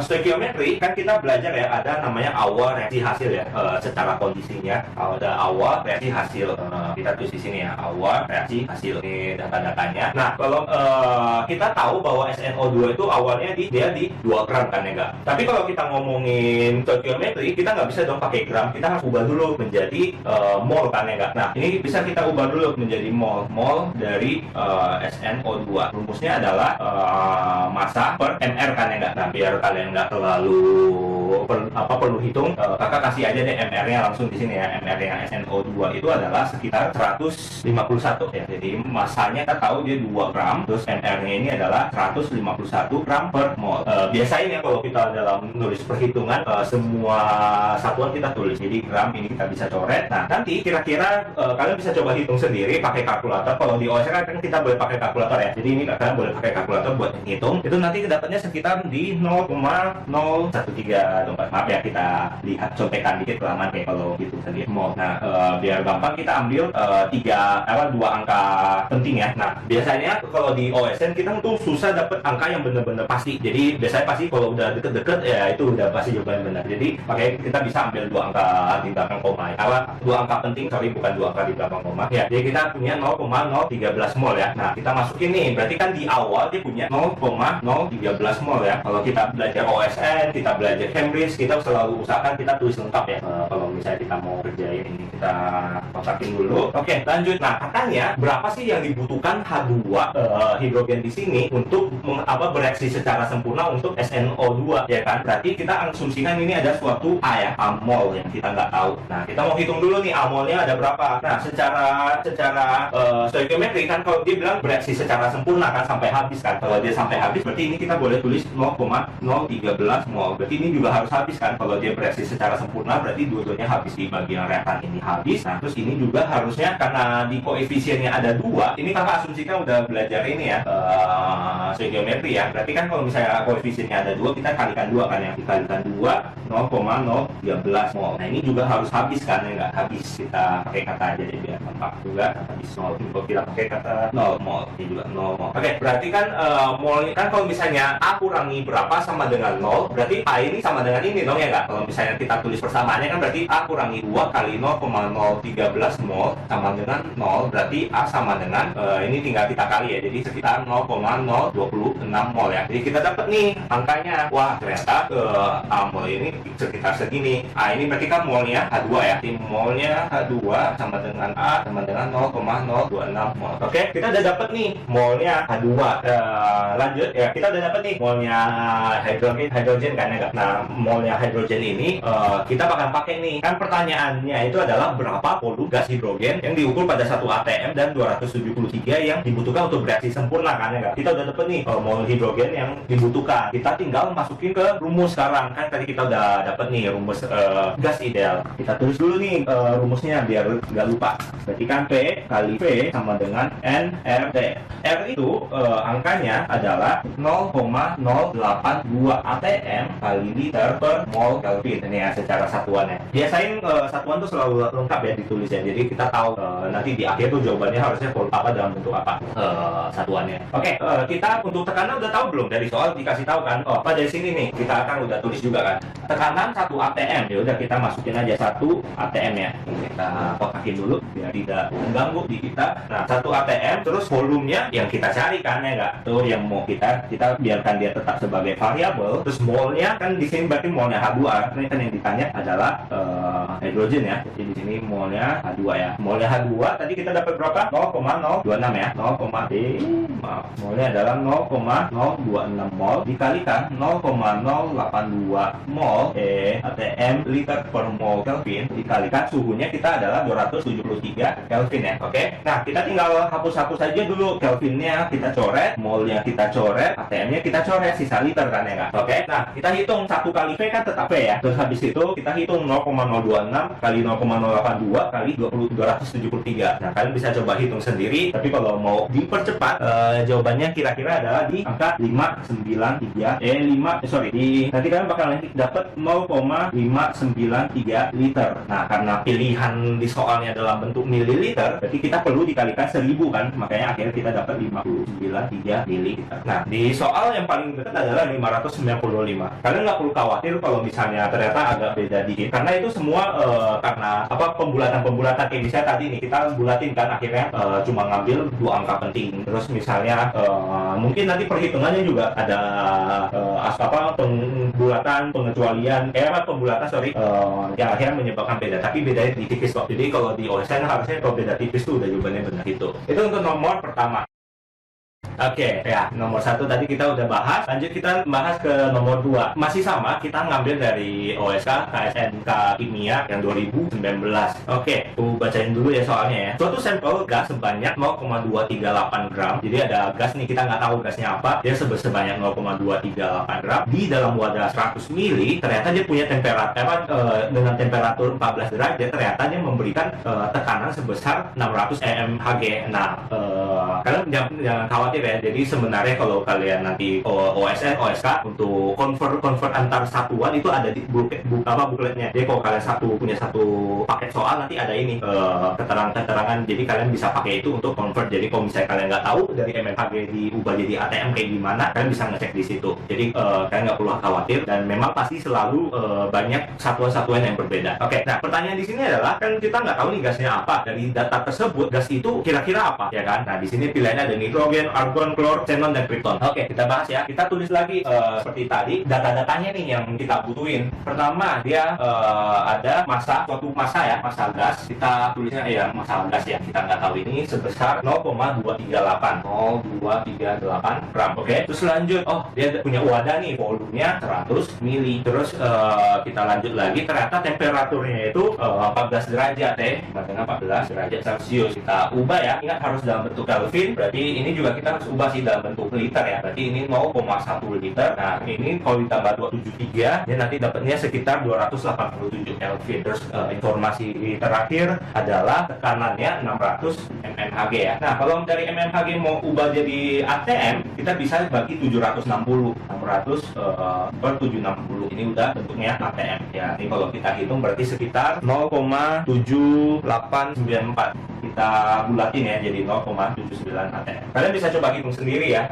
stoikiometri kan kita belajar ya ada namanya awal reaksi hasil ya secara kondisinya ada awal reaksi hasil kita tulis di sini ya awal reaksi hasil ini data-datanya. Nah, kalau kita tahu bahwa SNO2 itu awalnya dia di 2 gram kan ya enggak. Tapi kalau kita ngomongin stoikiometri kita nggak bisa dong pakai gram, kita harus ubah dulu menjadi mol kan ya enggak. Nah, ini bisa kita ubah dulu menjadi mol dari SNO2. Rumusnya adalah massa per mr kan ya enggak. Nah, biar kalian nggak terlalu perlu hitung, kakak kasih aja deh MR-nya langsung di sini ya. MR-nya SNO2 itu adalah sekitar 151 ya. Jadi masanya kita tahu dia 2 gram, terus MR-nya ini adalah 151 gram per mol. Biasanya kalau kita dalam nulis perhitungan semua satuan kita tulis. Jadi gram ini kita bisa coret. Nah, nanti kira-kira kalian bisa coba hitung sendiri pakai kalkulator. Kalau di OS kan kita boleh pakai kalkulator ya. Jadi ini kalian boleh pakai kalkulator buat hitung. Itu nanti dapatnya sekitar di 0,013. Maaf ya, kita lihat contekan dikit kelamaan kayak kalau gitu sendiri mol. Nah, biar gampang kita ambil 2 angka penting ya. Nah, biasanya kalau di OSN kita tuh susah dapet angka yang bener-bener pasti. Jadi biasanya pasti kalau udah deket-deket ya itu udah pasti jawaban benar. Jadi makanya kita bisa ambil 2 angka di belakang koma. Kalau 2 angka penting, bukan 2 angka di belakang koma ya. Jadi kita punya 0,013 mol ya. Nah, kita masukin nih, berarti kan di awal dia punya 0,013 mol ya. Kalau kita belajar OSN, kita belajar Cambridge, kita selalu usahakan kita tulis lengkap ya. Kalau misalnya kita mau kerjain ini, kita kotakin dulu. Lanjut. Nah, katanya berapa sih yang dibutuhkan H2 hidrogen di sini untuk bereaksi secara sempurna untuk SNO2 ya kan? Berarti kita asumsikan ini ada suatu A ya, mol yang kita nggak tahu. Nah, kita mau hitung dulu nih molnya ada berapa. Nah, secara stoikiometri kan kalau dia bilang bereaksi secara sempurna kan sampai habis kan. Kalau dia sampai habis berarti ini kita boleh tulis 0,013 mol. Berarti ini juga harus habis kan. Kalau dia bereaksi secara sempurna berarti dua-duanya habis di bagian reaktan ini habis. Nah, terus ini juga harusnya karena di koefisiennya ada 2. Ini kakak asumsikan udah belajar ini ya stoikiometri ya. Berarti kan kalau misalnya koefisiennya ada 2 kita kalikan 2 kan ya. Dikalikan 2 0,013 mol. Nah, ini juga harus habis kan ya nggak habis. Kita pakai kata aja deh biar tampak juga habis 0. Kalau kita pakai kata 0 mol ini juga 0 mol. Berarti kan mol kan kalau misalnya A kurangi berapa sama dengan 0 berarti A ini sama dengan ini dong ya nggak? Kalau misalnya kita tulis persamaannya kan berarti A kurangi 2 kali 0,013 mol sama dengan 0 berarti A sama dengan ini tinggal kita kali ya, jadi sekitar 0,026 mol ya. Jadi kita dapat nih angkanya, wah ternyata A mol ini sekitar segini. A ini berarti kan molnya H2 ya, jadi molnya H2 sama dengan A sama dengan 0,026 mol. Kita udah dapat nih molnya H2. Lanjut ya, kita udah dapat nih molnya hidrogen kan ya. Nah, molnya hidrogen ini kita bakal pakai nih. Kan pertanyaannya itu adalah berapa volume gas hidrogen yang diukur pada 1 atm dan 273 yang dibutuhkan untuk bereaksi sempurna kan ya. Kita udah dapat nih mol hidrogen yang dibutuhkan. Kita tinggal masukin ke rumus sekarang. Kan tadi kita udah kita dapat nih rumus gas ideal. Kita tulis dulu nih rumusnya biar nggak lupa. Berarti kan P kali V sama dengan nRT. R itu angkanya adalah 0,082 atm kali liter per mol Kelvin. Ini ya secara satuannya. Biasain satuan tuh selalu lengkap ya ditulisnya. Jadi kita tahu nanti di akhir tuh jawabannya harusnya apa dalam bentuk apa satuannya. Oke, kita untuk tekanan udah tahu belum? Dari soal dikasih tahu kan? Oh, apa dari sini nih? Kita akan udah tulis juga kan? Tekanan 1 atm. Ya udah kita masukin aja 1 atm ya. Kita kotakin dulu biar tidak mengganggu di kita. Nah, 1 atm terus volumenya yang kita cari kan ya enggak? Tuh yang mau kita biarkan dia tetap sebagai variabel. Terus molnya kan di sini berarti molnya H2. Ini kan yang ditanya adalah hidrogen ya. Jadi di sini molnya H2 ya. Molnya H2 tadi kita dapat berapa? 0,026 ya. Molnya adalah 0,026 mol dikalikan 0,082 mol atm liter per mol Kelvin dikalikan suhunya kita adalah 273 Kelvin ya. Oke. Nah, kita tinggal hapus-hapus saja dulu Kelvinnya kita coret, molnya kita coret, atm-nya kita coret, sisa liter kan ya kan. Oke. Nah, kita hitung 1 kali V kan tetap V ya. Terus habis itu kita hitung 0,026 kali 0,082 kali 273. Nah, kalian bisa coba hitung sendiri, tapi kalau mau dipercepat jawabannya kira-kira adalah di angka 593 nanti kalian bakal dapat 0,593 liter. Nah, karena pilihan di soalnya dalam bentuk mililiter, berarti kita perlu dikalikan 1000 kan, makanya akhirnya kita dapat 593 mililiter. Nah, di soal yang paling dekat adalah 595. Kalian nggak perlu khawatir kalau misalnya ternyata agak beda dikit, karena itu semua karena pembulatan kayak misalnya tadi nih kita bulatin kan, akhirnya cuma ngambil 2 angka penting. Terus misalnya mungkin nanti perhitungannya juga ada pengecualian yang akhirnya menyebabkan beda, tapi bedanya di tipis kok. Jadi kalau di OSN harusnya kalau beda tipis tuh udah jawabannya benar gitu. Itu untuk nomor pertama. Oke, ya nomor 1 tadi kita udah bahas. Lanjut kita bahas ke nomor 2. Masih sama, kita ngambil dari OSK KSNK Kimia yang 2019. Oke, aku bacain dulu ya soalnya ya. Suatu sampel gas sebanyak 0,238 gram. Jadi ada gas nih, kita nggak tahu gasnya apa. Dia sebanyak 0,238 gram di dalam wadah 100 mili. Ternyata dia punya temperatur dengan temperatur 14 derajat. Ternyata dia memberikan tekanan sebesar 600 mmHg. Nah, kalian jangan khawatir ya. Jadi sebenarnya kalau kalian nanti OSN, OSK untuk convert antar satuan itu ada di bukletnya. Jadi kalau kalian punya satu paket soal nanti ada ini keterangan. Jadi kalian bisa pakai itu untuk convert. Jadi kalau misalnya kalian nggak tahu dari mmHg diubah jadi ATM kayak gimana, kalian bisa ngecek di situ. Jadi kalian nggak perlu khawatir dan memang pasti selalu banyak satuan-satuan yang berbeda. Oke, nah pertanyaan di sini adalah kan kita nggak tahu nih gasnya apa. Dari data tersebut gas itu kira-kira apa ya kan? Nah di sini pilihannya ada nitrogen, argon, klor, xenon, dan krypton. Oke, kita bahas ya. Kita tulis lagi seperti tadi data-datanya nih yang kita butuhin. Pertama, dia ada suatu massa ya, massa gas. Kita tulisnya ya massa gas ya. Kita nggak tahu ini sebesar 0,238 gram. Oke. Terus lanjut, dia punya wadah nih, volumenya 100 mili. Terus kita lanjut lagi, ternyata temperaturnya itu 14 derajat dengan 14 derajat Celcius. Kita ubah ya. Ingat harus dalam bentuk Kelvin. Berarti ini juga kita harus ubah sih dalam bentuk liter ya. Berarti ini 0,1 liter. Nah, ini kalau ditambah 273, dia nanti dapatnya sekitar 287 Kelvin. Terus informasi terakhir adalah tekanannya 600 mmHg ya. Nah, kalau dari mmHg mau ubah jadi ATM, kita bisa bagi 760. 600 per 760. Ini udah bentuknya ATM ya. Ini kalau kita hitung berarti sekitar 0,7894. Kita bulatin ya jadi 0,79 ATM. Kalian bisa coba hitung sendiri ya.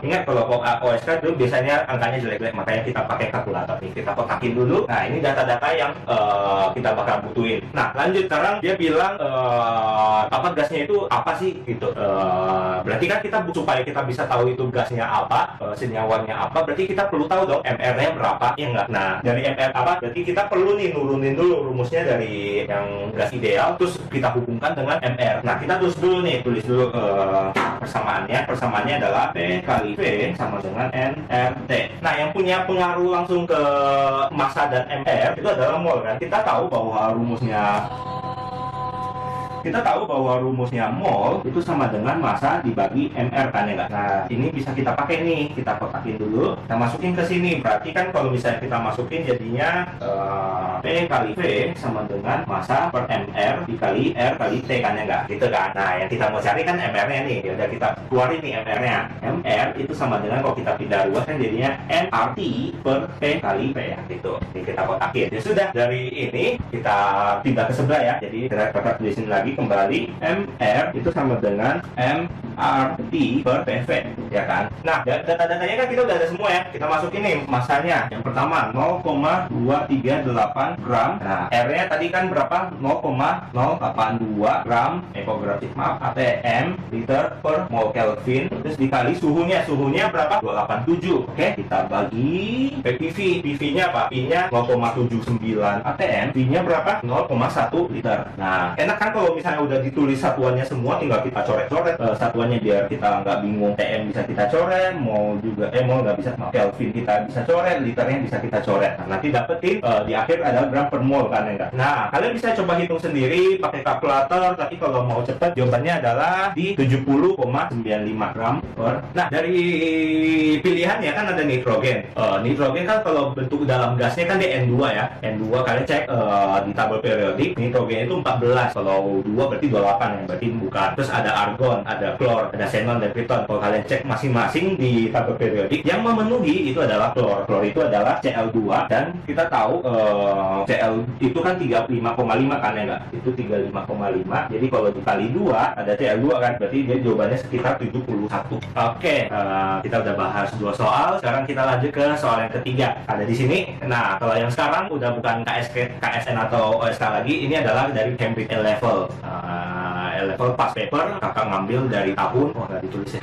Ingat kalau OSK itu biasanya angkanya jelek-jelek, makanya kita pakai kalkulator nih. Kita kotakin dulu. Nah, ini data-data yang kita bakal butuhin. Nah, lanjut sekarang dia bilang gasnya itu apa sih gitu. Berarti kan kita supaya kita bisa tahu itu gasnya apa, senyawanya apa, berarti kita perlu tahu dong MR-nya berapa ya enggak. Nah, dari MR apa? Berarti kita perlu nih nurunin dulu rumusnya dari yang gas ideal, terus kita hubungkan dengan MR. Nah, kita tulis dulu persamaannya. Persamaannya adalah P kali V sama dengan nRT. Nah, yang punya pengaruh langsung ke massa dan MR itu adalah mol kan. Kita tahu bahwa rumusnya kita tahu bahwa rumusnya mol itu sama dengan massa dibagi mR kan ya nggak? Nah, ini bisa kita pakai nih, kita kotakin dulu, kita masukin ke sini. Berarti kan kalau misalnya kita masukin jadinya P kali V sama dengan massa per mR dikali R kali T kan ya nggak? Gitu kan? Nah, yang kita mau cari kan mR-nya nih. Ya udah kita keluarin nih mR-nya. mR itu sama dengan kalau kita pindah ruas kan jadinya nRT per P kali P ya gitu. Ini kita kotakin. Ya sudah, dari ini kita pindah ke sebelah ya. Jadi kita tulisin lagi kembali mR itu sama dengan mRT per PV ya kan. Nah, data-datanya kan kita udah ada semua ya. Kita masukin nih masanya. Yang pertama 0,238 gram. Nah, R-nya tadi kan berapa? 0,082 gram ATM liter per mol Kelvin. Terus dikali suhunya berapa? 287. Oke, kita bagi PV. PV-nya apa? P-nya 0,79 ATM. V-nya berapa? 0,1 liter. Nah, enak kan kalau misalnya udah ditulis satuannya semua, tinggal kita coret-coret satuannya biar kita nggak bingung. TM bisa kita coret, mol juga, mol nggak bisa, Kelvin kita bisa coret, liternya bisa kita coret. Nah, nanti dapetin di akhir ada gram per mol kan enggak? Nah, kalian bisa coba hitung sendiri pakai kalkulator, tapi kalau mau cepat jawabannya adalah di 70,95 gram per. Nah, dari pilihannya kan ada nitrogen. Nitrogen kan kalau bentuk dalam gasnya kan di N2 ya. N2 kalian cek di tabel periodik, nitrogen itu 14. Kalau 2 berarti 28 ya, berarti bukan. Terus ada argon, ada klor, ada xenon dan krypton. Kalau kalian cek masing-masing di tabel periodik, yang memenuhi itu adalah klor. Klor itu adalah Cl2 dan kita tahu Cl itu kan 35,5 kan ya enggak? Itu 35,5. Jadi kalau dikali 2 ada Cl2 kan, berarti dia jawabannya sekitar 71. Oke, kita udah bahas 2 soal. Sekarang kita lanjut ke soal yang ketiga. Ada di sini. Nah, kalau yang sekarang udah bukan KSN atau OSK lagi, ini adalah dari Cambridge A-Level. A-Level past paper, kakak ngambil dari tahun, nggak ditulis ya.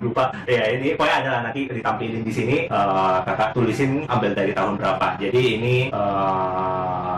Lupa ya, ini pokoknya adalah nanti ditampilin di sini, kakak tulisin ambil dari tahun berapa. Jadi ini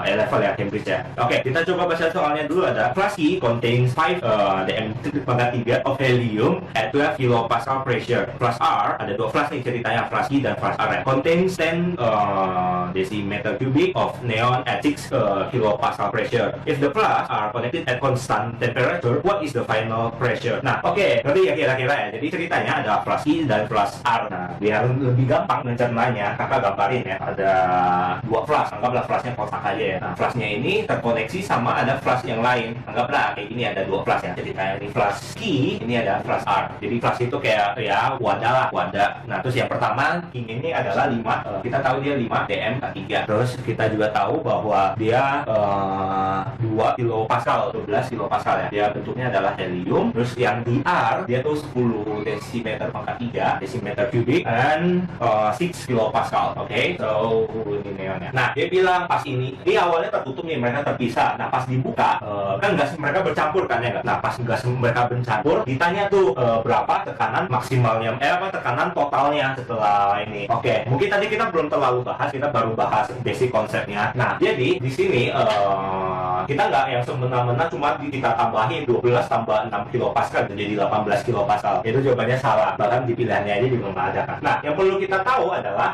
A-Level ya, Cambridge ya. Oke, kita coba baca soalnya dulu. Ada flask E contains 5 dm3 of helium at 12 kilopascal pressure. Flask R, ada 2 flask nih ceritanya, flask E dan flask R ya. Contains 10 decimeter cubic of neon at 6 kilopascal pressure. If the flask are connected at constant temperature, what is the final pressure? Nah, oke, ngerti ya kira-kira ya. Jadi ceritanya ada flask E dan flask R. Nah, biar lebih gampang mencernanya, kakak gambarin ya. Ada 2 flask, anggaplah flasknya kotak aja ya. Nah, flasknya ini terkoneksi sama ada flask yang lain. Anggaplah kayak gini, ada 2 flask ya. Ceritanya ini flask E, ini ada flask R. Jadi flask itu kayak ya wadah lah, wadah. Nah, terus yang pertama king ini adalah 5. Kita tahu dia 5 dm3. Terus kita juga tahu bahwa dia 2 kilopascal, 12 kilopascal ya. Dia bentuknya adalah helium. Terus yang di R dia tuh 10 decimeter pangkat 3 decimeter kubik dan 6 kilopascal. Oke, so ini neonnya. Nah, dia bilang pas ini awalnya tertutup nih, mereka terpisah. Nah, pas dibuka kan gas mereka bercampur kan ya. Nah, pas gas mereka bercampur, ditanya tuh berapa tekanan maksimalnya, tekanan totalnya setelah ini. Oke, mungkin tadi kita belum terlalu bahas, kita baru bahas basic konsepnya. Nah, jadi di sini kita nggak yang semena-mena cuma kita tambahin 12 tambah 6 kilopascal jadi 18 kilopascal. Itu jawabannya salah. Bahkan di pilihannya aja juga nggak ada kan. Nah, yang perlu kita tahu adalah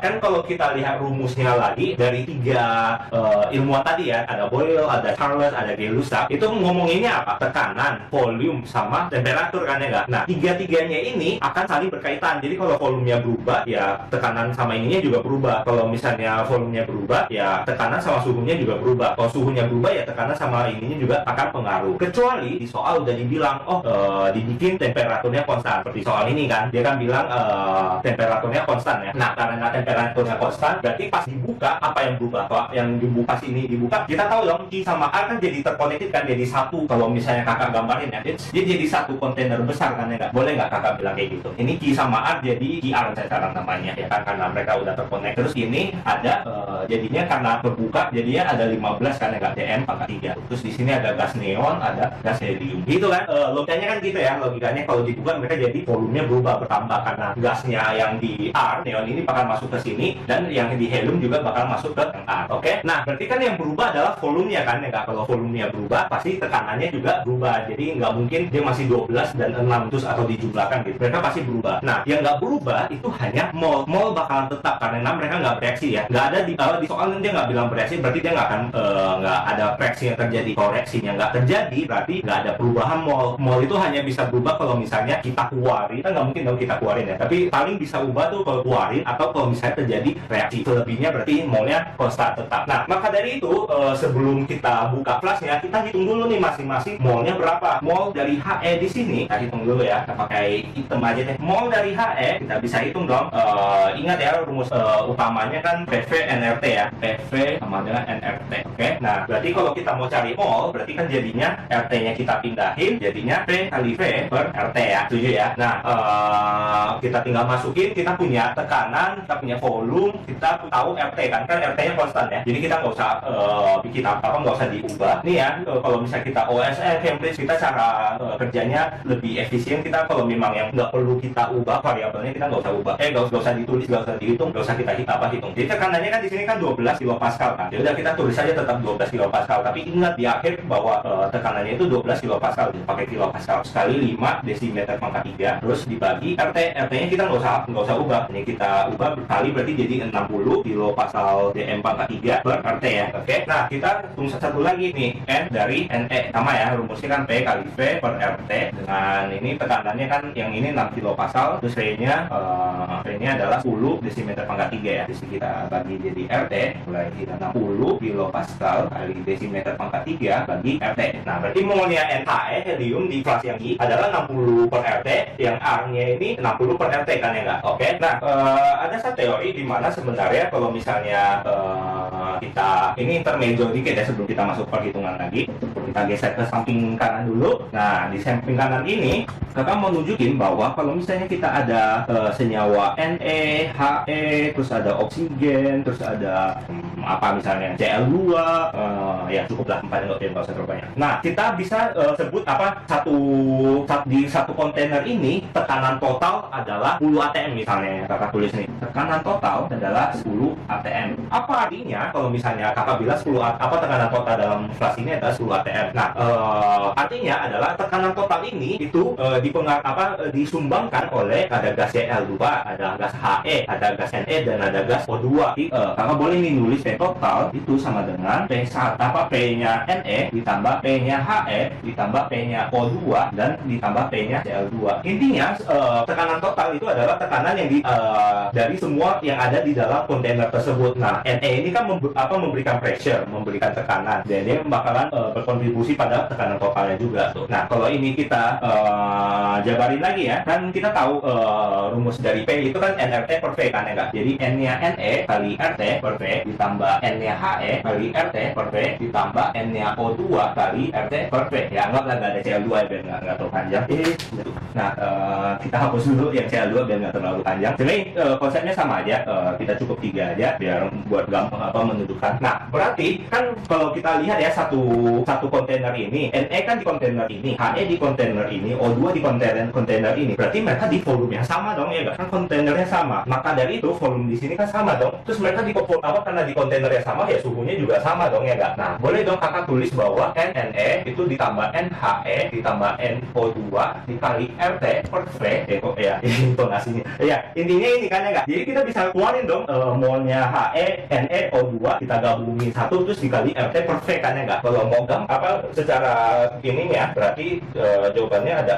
kan kalau kita lihat rumusnya lagi dari 3 ilmuwan tadi ya, ada Boyle, ada Charles, ada Gay-Lussac, itu ngomonginnya apa? Tekanan, volume, sama temperatur kan ya nggak? Nah, 3-3-nya ini akan saling berkaitan. Jadi kalau volumenya berubah, ya tekanan sama ininya juga berubah. Kalau misalnya volumenya berubah, ya tekanan sama suhunya juga berubah. Kalau suhunya berubah, ya tekanan sama ininya juga akan pengaruh. Kecuali di soal udah dibilang, dibikin temperaturnya konstan. Seperti soal ini kan, dia kan bilang temperaturnya konstan ya. Nah, karena temperaturnya konstan, berarti pas dibuka, apa yang berubah? Kalau yang dibuka sini dibuka, kita tahu dong, Q sama R kan jadi terkonektif kan, jadi satu. Kalau misalnya kakak gambarin ya, dia jadi satu kontainer besar kan ya nggak? Boleh nggak kakak bilang kayak gitu? Ini Q sama R jadi QR sekarang namanya ya kan, karena mereka udah terkonek. Terus ini ada jadinya karena terbuka, jadinya ada 15 kan ya nggak, dm pangkat 3. Terus di sini ada gas neon, ada gas helium. Gitu kan? Logikanya kan gitu ya. Logikanya kalau dibuka mereka jadi volumenya berubah, bertambah karena gasnya yang di R neon ini bakal masuk ke sini dan yang di helium juga bakal masuk ke R. Oke? Nah berarti kan yang berubah adalah volumenya kan ya. Kalau volumenya berubah pasti tekanannya juga berubah. Jadi nggak mungkin dia masih 12 dan 6 terus atau dijumlahkan gitu. Mereka pasti berubah. Nah yang nggak berubah itu hanya mol. Mol bakalan tetap karena mereka nggak bereaksi ya. Nggak ada di soalnya dia nggak bilang bereaksi, berarti dia nggak akan nggak ada reaksi yang terjadi. Kalau reaksinya nggak terjadi berarti nggak ada perubahan mol. Mol itu hanya bisa berubah kalau misalnya kita keluarin. Kan nggak mungkin dong kita keluarin ya. Tapi paling bisa ubah tuh kalau keluarin atau kalau misalnya terjadi reaksi. Selebihnya berarti molnya konstan tetap. Nah maka dari itu sebelum kita buka flashnya kita hitung dulu nih masing-masing molnya berapa. Mol dari He di sini kita hitung dulu ya. Kita pakai hitam aja deh. Mol dari He kita bisa hitung dong. Ingat ya rumus utamanya kan PV NRT ya. PV sama dengan NRT. Oke. Nah berarti kalau kita mau cari mol berarti kan jadinya RT-nya kita pindahin jadinya P kali V per RT ya. Setuju ya. Nah kita tinggal masukin, kita punya tekanan, kita punya volume, kita tahu RT kan RT-nya konstan ya. Jadi kita nggak usah bikin apa-apa, nggak usah diubah. Nih ya, kalau misalnya kita OSN, Cambridge, kita cara kerjanya lebih efisien. Kita kalau memang yang nggak perlu kita ubah variabelnya kita nggak usah ubah. Nggak usah ditulis, nggak usah dihitung, nggak usah kita hitung. Jadi tekanannya kan di sini kan 12 kilopascal kan. Ya udah kita tulis saja tetap 12 kilopascal. Tapi ingat di akhir bahwa tekanannya itu 12 kilopascal. Pakai kilopascal sekali 5 desimeter pangkat 3 terus dibagi RT-nya kita nggak usah ubah. Ini kita ubah berkali berarti jadi 60 kilopascal dm pangkat 3 per RT ya. Oke. Nah kita hitung satu lagi nih N dari NE sama ya, rumusnya kan P kali V per RT dengan ini tekanannya kan yang ini 6 kilopascal terus V-nya adalah 10 desimeter pangkat 3 ya. Jadi kita bagi jadi RT mulai kita 60 kilopascal kali desimeter pangkat 3 bagi RT. Nah berarti molnya NHE helium di kelas yang I adalah 60 per RT, yang R-nya ini 60 per RT kan ya nggak? Oke. Nah ada satu teori di mana sebenarnya kalau misalnya kita ini intermezzo dikit ya sebelum kita masuk perhitungan lagi, kita geser ke samping kanan dulu. Nah di samping kanan ini kakak mau nunjukin bahwa kalau misalnya kita ada senyawa Ne, He, terus ada oksigen, terus ada apa misalnya Cl2, ya cukuplah 4 nggak usah terlalu banyak. Nah kita bisa sebut apa di satu kontainer ini tekanan total adalah 10 atm misalnya kakak tulis nih, tekanan total adalah 10 atm. Apa artinya kalau misalnya kakak bilang tekanan total dalam flash ini adalah 10 atm. Nah artinya adalah tekanan total ini itu disumbangkan oleh ada gas Cl2, ada gas He, ada gas Ne, dan ada gas O2. Kakak boleh nih nulis P total itu sama dengan P-nya Ne ditambah P-nya He ditambah P-nya O2 dan ditambah P-nya Cl2. Intinya tekanan total itu adalah tekanan yang dari semua yang ada di dalam kontainer tersebut. Nah Ne ini kan memberikan pressure, memberikan tekanan, dan dia bakalan berkontribusi pada tekanan totalnya juga tuh. Nah kalau ini kita jabarin lagi ya, kan kita tahu rumus dari P itu kan NRT per V kan ya nggak? Jadi N-nya Ne kali RT per V ditambah N-nya He kali RT per V ditambah N-nya O2 kali RT per V. Ya anggaplah nggak ada Cl2 ya, biar nggak terlalu panjang. Nah kita hapus dulu yang Cl2 biar nggak terlalu panjang. Sebenarnya konsepnya sama aja, kita cukup 3 aja biar buat gampang menunjukkan. Nah berarti kan kalau kita lihat ya satu kontainer ini, Ne kan di kontainer ini, He di kontainer ini, O2 di kontainer ini, berarti mereka di volume yang sama dong ya kan, kontainernya sama. Maka dari itu volume di sini kan sama dong. Terus mereka karena di kontainer yang sama ya suhunya juga sama dong ya kan. Nah boleh dong kakak tulis bahwa Ne itu ditambah He ditambah NO2 dikali RT per V. Ya intonasinya ya intinya ini kan ya kan. Jadi kita bisa keluarin dong molnya He, Ne, O2 kita gabungin satu terus dikali RT per V kan ya kan. Kalau mau secara ininya berarti jawabannya ada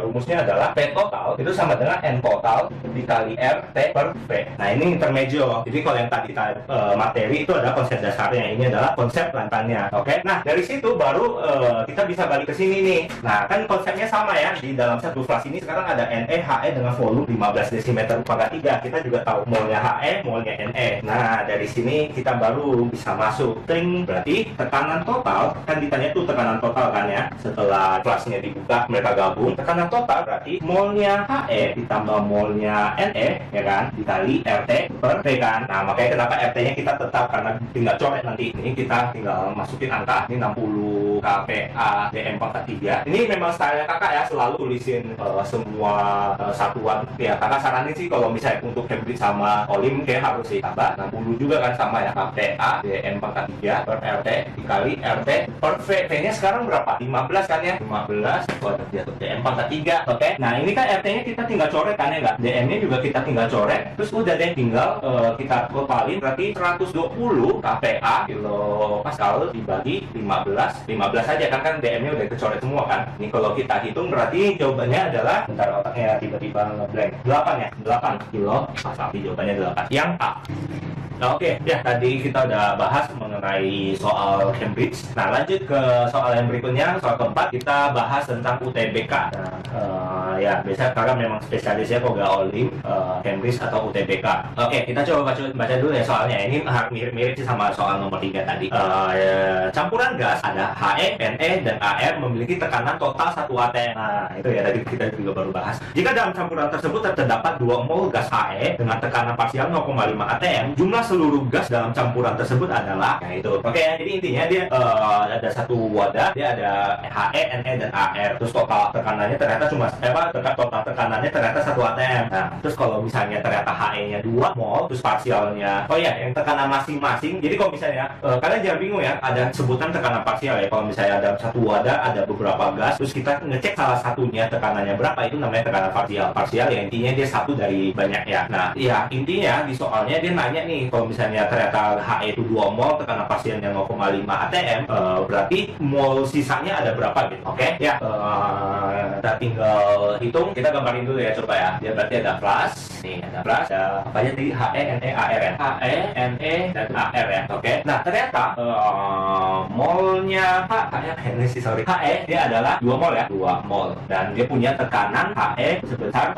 rumusnya adalah P total itu sama dengan N total dikali RT per V. Nah ini intermezzo. Jadi kalau yang tadi materi itu ada konsep dasarnya, ini adalah konsep lantannya. Oke. Nah dari situ baru kita bisa balik ke sini nih. Nah kan konsepnya sama ya, di dalam satu flash ini sekarang ada Ne, He dengan volume 15 desimeter pangkat 3. Kita juga tahu molnya He, molnya Ne. Nah dari sini kita baru bisa masuk tring. Berarti tekanan total kan ditanya tuh tekanan total kan ya, setelah flashnya dibuka mereka gabung. Tekanan total berarti molnya He ditambah molnya Ne ya kan dikali RT per V kan. Nah makanya kenapa RT nya kita tetap, karena tinggal coret nanti. Ini kita tinggal masukin angka, ini 60 KPA DM43. Ini memang stylenya kakak ya, selalu tulisin semua satuan ya. Kakak saranin sih kalau misalnya untuk Cambridge sama Olim kayak harus ditambah 60 juga kan, sama ya, KPA DM43 per RT dikali RT per V. V-nya sekarang berapa? 15 kan ya, 15 jatuh DM43. Oke, nah ini kan RT-nya kita tinggal coret kan ya, nggak? DM-nya juga kita tinggal coret, terus udah deh tinggal kita totalin, berarti 120 KPA kilopascal dibagi 15 aja kan DM-nya udah kecoret semua kan. Ini kalau kita hitung berarti jawabannya adalah, bentar otaknya tiba-tiba ngeblank, 8 ya, 8 kilopascal. Jawabannya 8 yang A. Nah, oke, ya tadi kita udah bahas mengenai soal Cambridge. Nah, lanjut ke soal yang berikutnya, soal keempat, kita bahas tentang UTBK. Nah, ya biasa karena memang spesialisnya kok gak Olim, Cambridge atau UTBK. Oke, kita coba baca dulu ya soalnya. Ini mirip-mirip sih sama soal nomor 3 tadi. Campuran gas ada HE, NE, dan AR memiliki tekanan total 1 atm. Nah, itu ya tadi kita juga baru bahas. Jika dalam campuran tersebut terdapat 2 mol gas HE dengan tekanan parsial 0,5 atm, jumlah seluruh gas dalam campuran tersebut adalah, nah itu. Oke, jadi intinya dia ada satu wadah, dia ada HE, NE, dan AR. Terus total tekanannya ternyata cuma total tekanannya ternyata 1 atm. Nah, terus kalau misalnya ternyata HE-nya 2 mol, terus parsialnya, oh ya, yang tekanan masing-masing. Jadi kalau misalnya kalian jangan bingung ya, ada sebutan tekanan parsial ya. Kalau misalnya dalam satu wadah ada beberapa gas, terus kita ngecek salah satunya tekanannya berapa, itu namanya tekanan parsial. Parsial ya intinya dia satu dari banyak ya. Nah, ya intinya di soalnya dia nanya nih, kalau misalnya ternyata HE itu 2 mol, tekanan parsialnya 0,5 atm, berarti mol sisanya ada berapa gitu. Oke, ya kita tinggal hitung, kita gambarin dulu ya coba ya. Dia berarti ada plus, nih ada plus, ada apa aja tadi, HE, NE, AR ya. HE, NE, dan AR ya. Oke, nah ternyata molnya HE dia adalah 2 mol ya, 2 mol, dan dia punya tekanan HE sebesar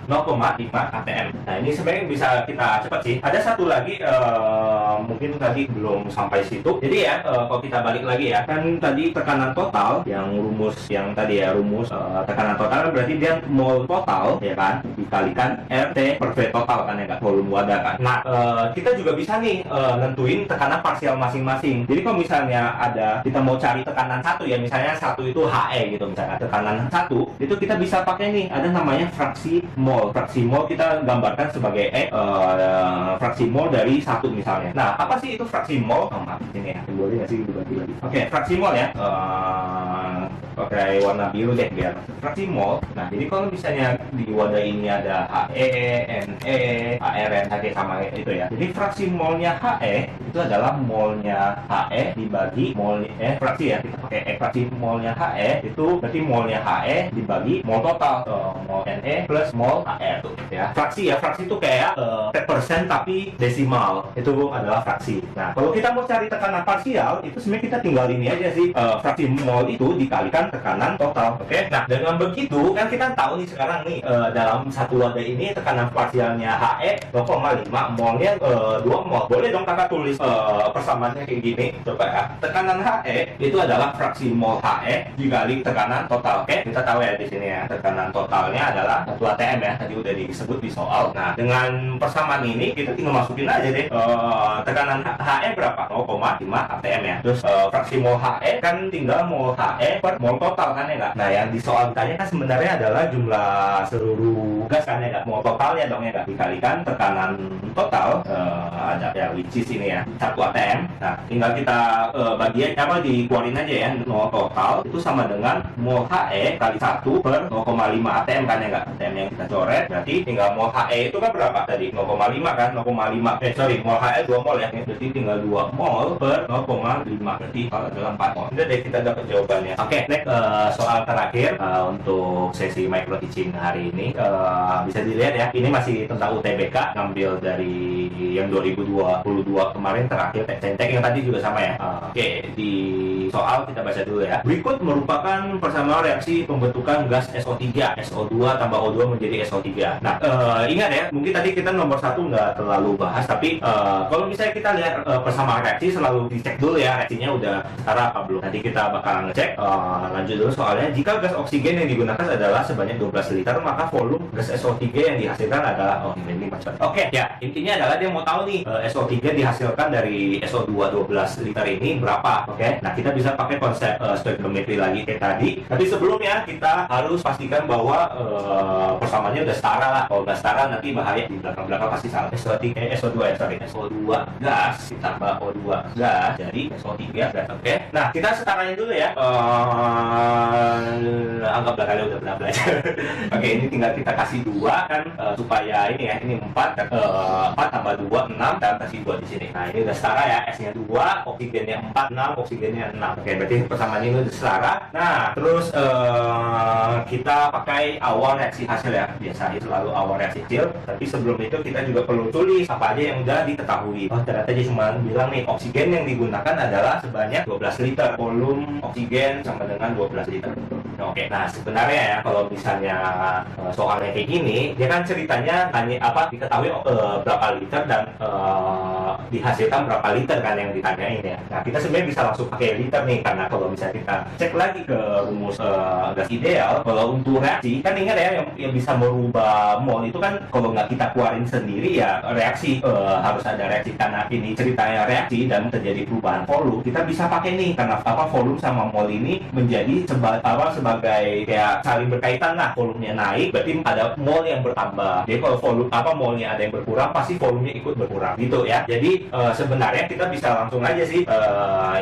0,5 atm. Nah ini sebenarnya bisa kita cepat sih. Ada satu lagi, mungkin tadi belum sampai situ. Jadi ya, kalau kita balik lagi ya, kan tadi tekanan total yang rumus yang tadi ya, rumus tekanan total berarti dia mol total ya kan, dikalikan RT per V total kan ya kan, volume wadah kan. Nah, kita juga bisa nih nentuin tekanan parsial masing-masing. Jadi kalau misalnya ada, kita mau cari tekanan satu ya, misalnya satu itu HE gitu, misalnya tekanan satu itu kita bisa pakai nih, ada namanya fraksi mol. Fraksi mol kita gambarkan sebagai fraksi mol dari satu misalnya. Nah, apa sih itu fraksi mol? Oh, maaf, ini ya, boleh nggak sih dibagi lagi? Oke, fraksi mol ya. Pakai warna biru deh biar fraksi mol. Nah, jadi kalau misalnya di wadah ini ada HE, NE, AR, NH sama itu ya. Jadi fraksi molnya HE itu adalah molnya HE dibagi mol fraksi ya. Kita pakai fraksi molnya HE itu berarti molnya HE dibagi mol total. Mol NE plus mol AR tuh ya. Fraksi ya, fraksi itu kayak persen tapi desimal, itu adalah fraksi. Nah, kalau kita mau cari tekanan parsial, itu sebenarnya kita tinggal ini aja sih, fraksi mol itu dikalikan tekanan total. Oke, nah dengan begitu kan kita tahu nih sekarang nih, dalam satu wadah ini tekanan parsialnya HE 0,5, molnya 2 mol. Boleh dong kakak tulis persamaannya kayak gini, coba ya. Tekanan HE itu adalah fraksi mol HE dikali tekanan total. Oke, kita tahu ya di sini ya, tekanan totalnya adalah 1 atm ya, tadi udah disebut di soal. Nah, dengan persamaan ini kita tinggal masukin aja deh tekanan HE berapa, 0,5 atm ya. Terus fraksi mol HE kan tinggal mol HE per mol total kan ya nggak. Nah, yang di soal ditanya kan sebenarnya adalah jumlah seluruh gas kan ya nggak, mol totalnya dong ya nggak, dikalikan tekanan total, ada ya which is ini ya 1 atm. Nah, tinggal kita bagian apa, dikeluarin aja ya, mol total itu sama dengan mol HE kali 1 per 0,5 atm kan ya nggak, atm yang kita coret. Berarti tinggal mol HE itu kan berapa tadi, 0,5 kan, 0,5 mol HE 2 mol ya, berarti tinggal 2 mol per 0,5, berarti kalau adalah 4 mol. Udah deh, kita dapat jawabannya. Oke, next soal terakhir untuk sesi micro teaching hari ini. Bisa dilihat ya, ini masih tentang UTBK, ngambil dari yang 2022 kemarin terakhir, Teknik yang tadi juga sama ya. Oke, di soal kita baca dulu ya. Berikut merupakan persamaan reaksi pembentukan gas SO3, SO2 tambah O2 menjadi SO3. Nah, ingat ya, mungkin tadi kita nomor 1 nggak terlalu bahas, tapi kalau misalnya kita lihat persamaan reaksi, selalu dicek dulu ya reaksinya udah setara apa belum. Nanti kita bakal ngecek lanjut dulu soalnya. Jika gas oksigen yang digunakan adalah sebanyak 12 liter, maka volume gas SO3 yang dihasilkan adalah ini macam. Oke, ya intinya adalah dia mau tahu nih SO3 dihasilkan dari SO2 12 liter ini berapa. Oke, nah kita bisa pakai konsep stoichiometry lagi kayak tadi. Tapi sebelumnya kita harus pastikan bahwa persamaannya udah setara lah. Kalau nggak setara nanti bahaya, di belakang-belakang pasti salah. SO2 ya, sorry, SO2 gas ditambah O2 gas jadi SO3 gas. Oke, nah kita setarain dulu ya. Anggaplah kalian udah pernah belajar. Oke, ini tinggal kita kasih 2 kan, supaya ini ya, ini 4 tambah 2 6 dan kasih 2 di sini. Nah ini udah setara ya, S-nya 2, oksigennya 4, 6, oksigennya 6. Oke, berarti persamaan ini udah setara. Nah terus kita pakai awal reaksi hasil ya, biasanya selalu awal reaksi hasil. Tapi sebelum itu kita juga perlu tulis apa aja yang udah diketahui. Oh ternyata dia cuma bilang nih, oksigen yang digunakan adalah sebanyak 12 liter, volume oksigen sama dengan 12 liter. Oke, nah sebenarnya ya kalau misalnya soalnya kayak gini, dia kan ceritanya tanya apa diketahui berapa liter dan dihasilkan berapa liter kan yang ditanyain ya. Nah kita sebenarnya bisa langsung pakai liter nih, karena kalau misalnya kita cek lagi ke rumus gas ideal, kalau untuk reaksi kan ingat ya, yang bisa merubah mol itu kan kalau nggak kita keluarin sendiri ya reaksi, harus ada reaksi. Karena ini ceritanya reaksi dan terjadi perubahan volume, kita bisa pakai nih karena volume sama mol ini menjadi sebagai kayak saling berkaitan lah. Volumenya naik berarti ada mol yang bertambah. Jadi kalau volume molnya ada yang berkurang, pasti volumenya ikut berkurang gitu ya. Jadi sebenarnya kita bisa langsung aja sih,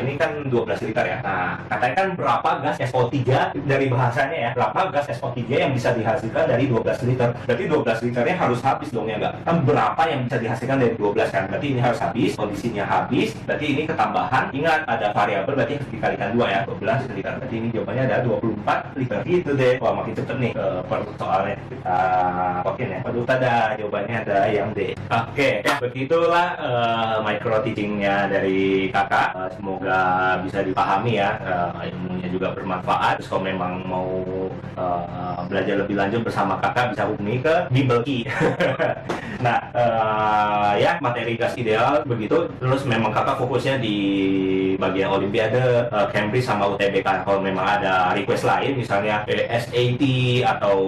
ini kan 12 liter ya. Nah katanya kan berapa gas SO3 dari bahasanya ya, berapa gas SO3 yang bisa dihasilkan dari 12 liter. Berarti 12 liternya harus habis dong ya, enggak? Kan berapa yang bisa dihasilkan dari 12 kan? Berarti ini harus habis, kondisinya habis. Berarti ini ketambahan. Ingat ada variabel, berarti harus dikalikan 2 ya, 12 liter. Berarti ini jawabannya ada 24 liter gitu deh. Wah makin cepet nih per soalnya. Kita kokin ya. Waduh tada, jawabannya ada yang D. Oke, ya begitulah micro teachingnya dari kakak. Semoga bisa dipahami ya, ilmunya juga bermanfaat. Terus kalau memang mau belajar lebih lanjut bersama kakak, bisa hubungi ke Bimbelki. Nah ya materi gas ideal begitu. Terus memang kakak fokusnya di bagian olimpiade, Cambridge sama UTBK. Kalau memang ada request lain misalnya SAT atau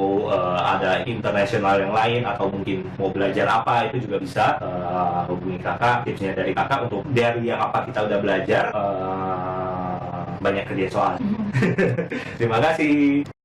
ada internasional yang lain, atau mungkin mau belajar apa, itu juga bisa hubungi kakak. Tipsnya dari kakak untuk dari yang apa kita udah belajar, banyak kerja soal. Terima kasih.